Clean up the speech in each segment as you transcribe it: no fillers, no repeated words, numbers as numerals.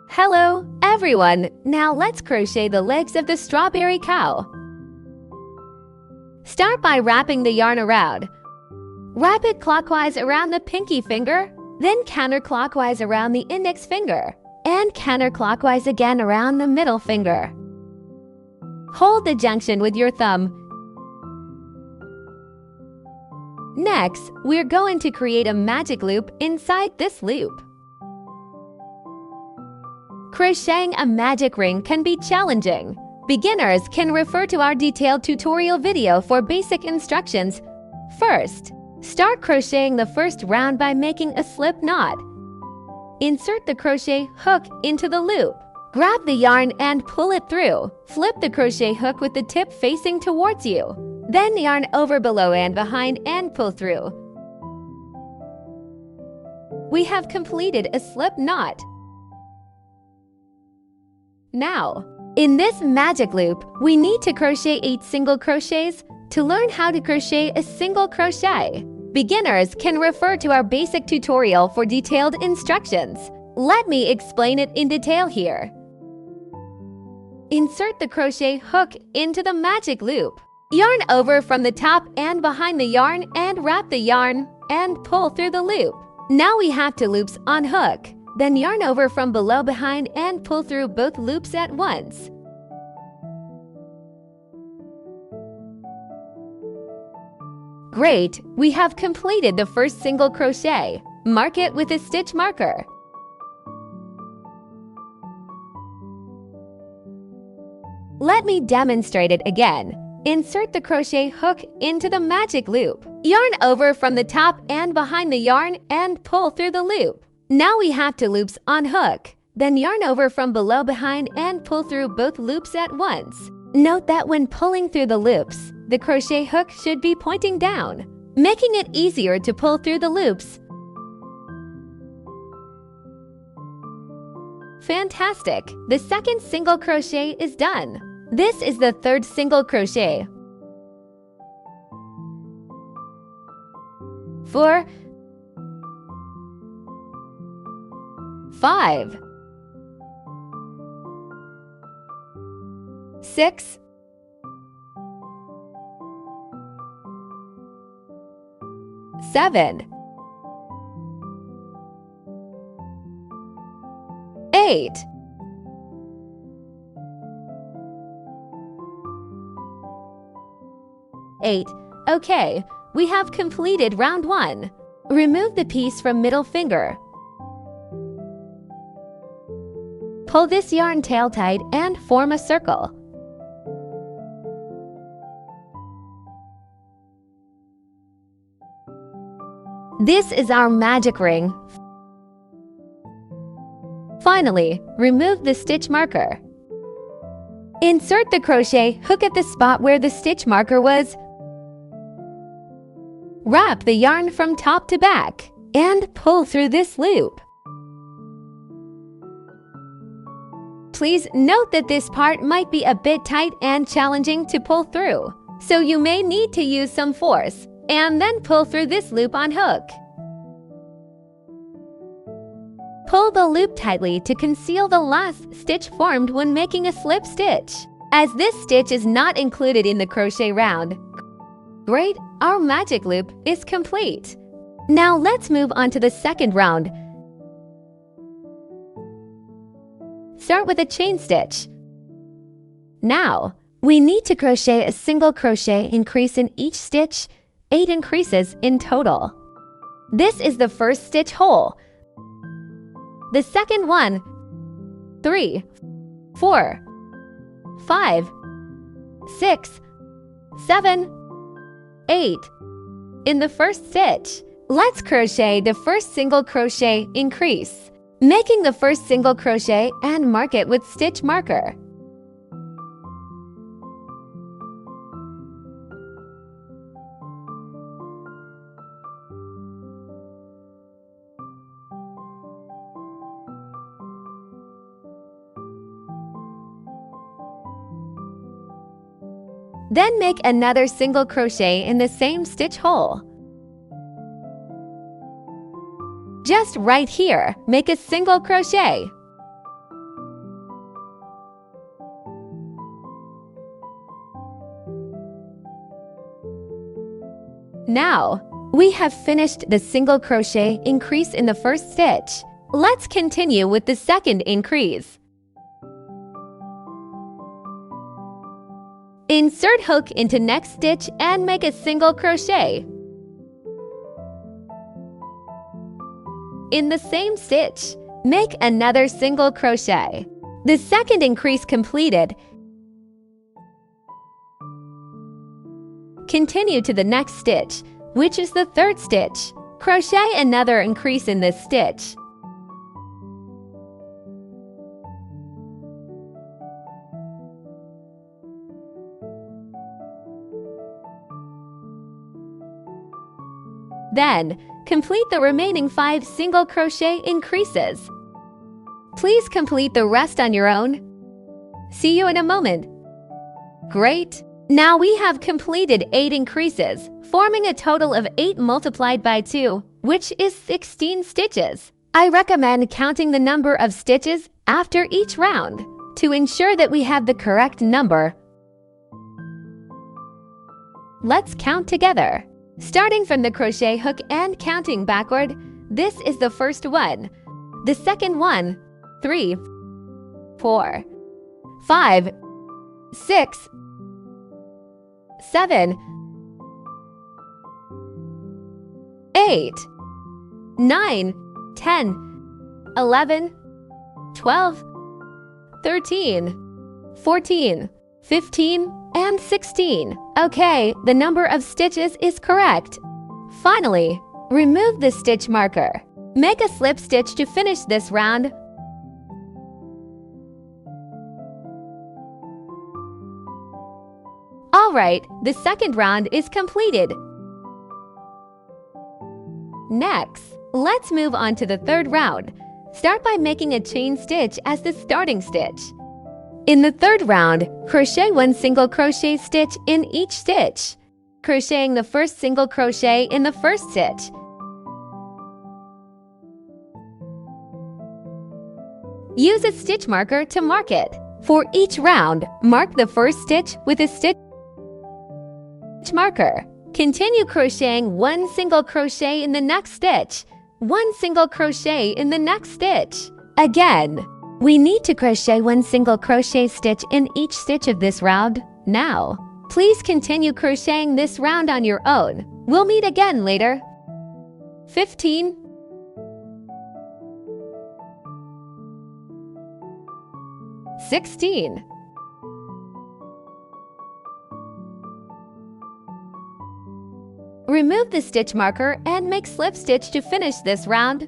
Hello, everyone! Now let's crochet the legs of the strawberry cow. Start by wrapping the yarn around. Wrap it clockwise around the pinky finger, then counterclockwise around the index finger, and counterclockwise again around the middle finger. Hold the junction with your thumb. Next, we're going to create a magic loop inside this loop. Crocheting a magic ring can be challenging. Beginners can refer to our detailed tutorial video for basic instructions. First, start crocheting the first round by making a slip knot. Insert the crochet hook into the loop. Grab the yarn and pull it through. Flip the crochet hook with the tip facing towards you. Then yarn over below and behind and pull through. We have completed a slip knot. Now, in this magic loop, we need to crochet 8 single crochets. To learn how to crochet a single crochet, beginners can refer to our basic tutorial for detailed instructions. Let me explain it in detail here. Insert the crochet hook into the magic loop. Yarn over from the top and behind the yarn and wrap the yarn and pull through the loop. Now we have 2 loops on hook. Then yarn over from below behind and pull through both loops at once. Great! We have completed the first single crochet. Mark it with a stitch marker. Let me demonstrate it again. Insert the crochet hook into the magic loop. Yarn over from the top and behind the yarn and pull through the loop. Now we have 2 loops on hook. Then yarn over from below behind and pull through both loops at once. Note that when pulling through the loops, the crochet hook should be pointing down, making it easier to pull through the loops. Fantastic! The second single crochet is done. This is the third single crochet. 4, 5, 6, 7, 8, 8. Okay, we have completed round 1. Remove the piece from middle finger. Pull this yarn tail tight and form a circle. This is our magic ring. Finally, remove the stitch marker. Insert the crochet hook at the spot where the stitch marker was. Wrap the yarn from top to back and pull through this loop. Please note that this part might be a bit tight and challenging to pull through, so you may need to use some force and then pull through this loop on hook. Pull the loop tightly to conceal the last stitch formed when making a slip stitch, as this stitch is not included in the crochet round. Great! Our magic loop is complete. Now let's move on to the second round. Start with a chain stitch. Now, we need to crochet a single crochet increase in each stitch, 8 increases in total. This is the first stitch hole. The second one, 3, 4, 5, 6, 7, 8. In the first stitch, let's crochet the first single crochet increase, making the first single crochet and mark it with stitch marker. Then make another single crochet in the same stitch hole. Just right here, make a single crochet. Now, we have finished the single crochet increase in the first stitch. Let's continue with the second increase. Insert hook into next stitch and make a single crochet. In the same stitch, make another single crochet. The second increase completed. Continue to the next stitch, which is the third stitch. Crochet another increase in this stitch. Then, complete the remaining 5 single crochet increases. Please complete the rest on your own. See you in a moment. Great! Now we have completed 8 increases, forming a total of 8 multiplied by 2, which is 16 stitches. I recommend counting the number of stitches after each round to ensure that we have the correct number. Let's count together. Starting from the crochet hook and counting backward, this is the first one. The second one, 3, 4, 5, 6, 7, 8, 9, 10, 11, 12, 13, 14, 15, and 16. Okay, the number of stitches is correct. Finally, remove the stitch marker. Make a slip stitch to finish this round. Alright, the second round is completed. Next, let's move on to the third round. Start by making a chain stitch as the starting stitch. In the third round, crochet 1 single crochet stitch in each stitch, crocheting the first single crochet in the first stitch. Use a stitch marker to mark it. For each round, mark the first stitch with a stitch marker. Continue crocheting 1 single crochet in the next stitch, 1 single crochet in the next stitch. Again, we need to crochet 1 single crochet stitch in each stitch of this round. Now, please continue crocheting this round on your own. We'll meet again later. 15, 16, 17. Remove the stitch marker and make slip stitch to finish this round.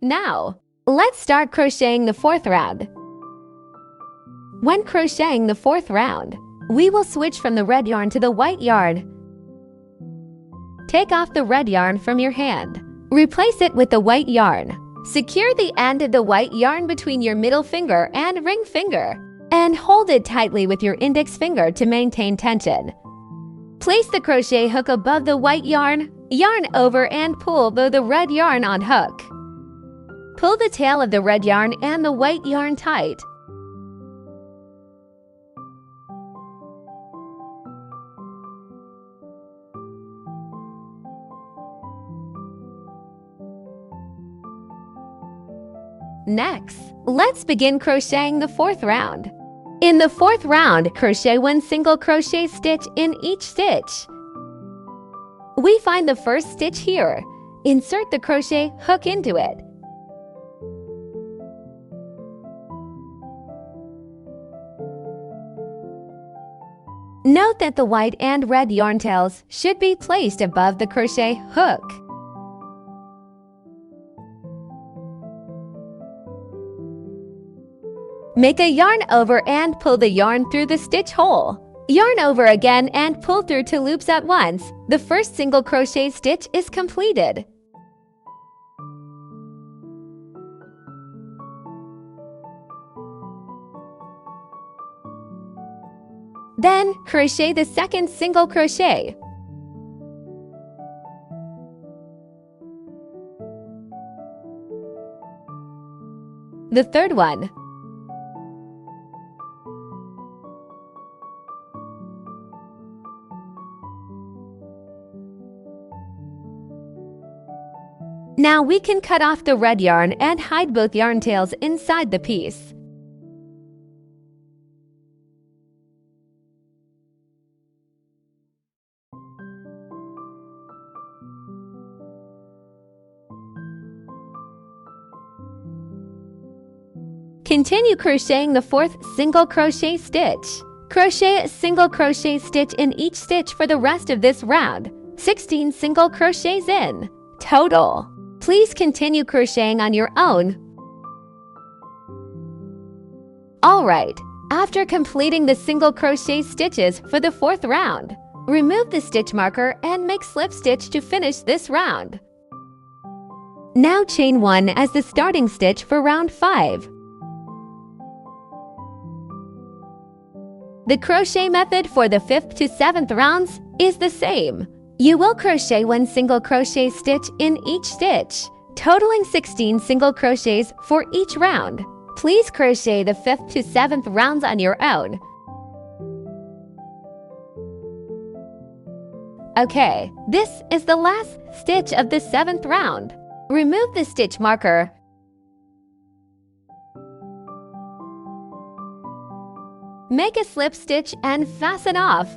Now, let's start crocheting the fourth round. When crocheting the fourth round, we will switch from the red yarn to the white yarn. Take off the red yarn from your hand. Replace it with the white yarn. Secure the end of the white yarn between your middle finger and ring finger, and hold it tightly with your index finger to maintain tension. Place the crochet hook above the white yarn, yarn over and pull the red yarn on hook. Pull the tail of the red yarn and the white yarn tight. Next, let's begin crocheting the fourth round. In the fourth round, crochet 1 single crochet stitch in each stitch. We find the first stitch here. Insert the crochet hook into it. Note that the white and red yarn tails should be placed above the crochet hook. Make a yarn over and pull the yarn through the stitch hole. Yarn over again and pull through 2 loops at once. The first single crochet stitch is completed. Then crochet the second single crochet. The third one. Now we can cut off the red yarn and hide both yarn tails inside the piece. Continue crocheting the fourth single crochet stitch. Crochet a single crochet stitch in each stitch for the rest of this round. 16 single crochets in total. Please continue crocheting on your own. Alright, after completing the single crochet stitches for the fourth round, remove the stitch marker and make slip stitch to finish this round. Now chain 1 as the starting stitch for round 5. The crochet method for the 5th to 7th rounds is the same. You will crochet 1 single crochet stitch in each stitch, totaling 16 single crochets for each round. Please crochet the 5th to 7th rounds on your own. Okay, this is the last stitch of the 7th round. Remove the stitch marker. Make a slip stitch and fasten off.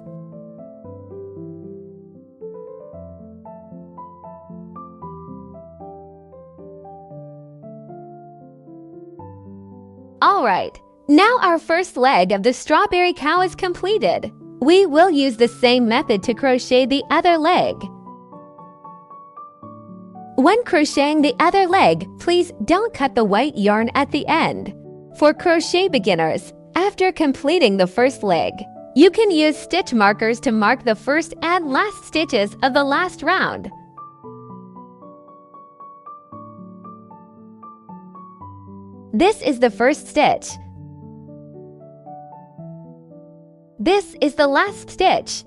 Alright, now our first leg of the strawberry cow is completed. We will use the same method to crochet the other leg. When crocheting the other leg, please don't cut the white yarn at the end. For crochet beginners, after completing the first leg, you can use stitch markers to mark the first and last stitches of the last round. This is the first stitch. This is the last stitch.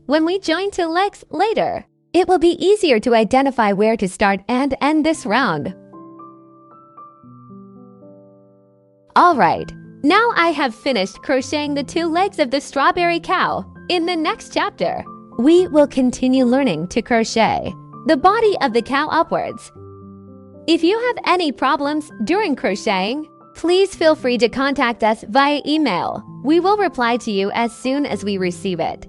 When we join 2 legs later, it will be easier to identify where to start and end this round. Alright, now I have finished crocheting the 2 legs of the strawberry cow. In the next chapter, we will continue learning to crochet the body of the cow upwards. If you have any problems during crocheting, please feel free to contact us via email. We will reply to you as soon as we receive it.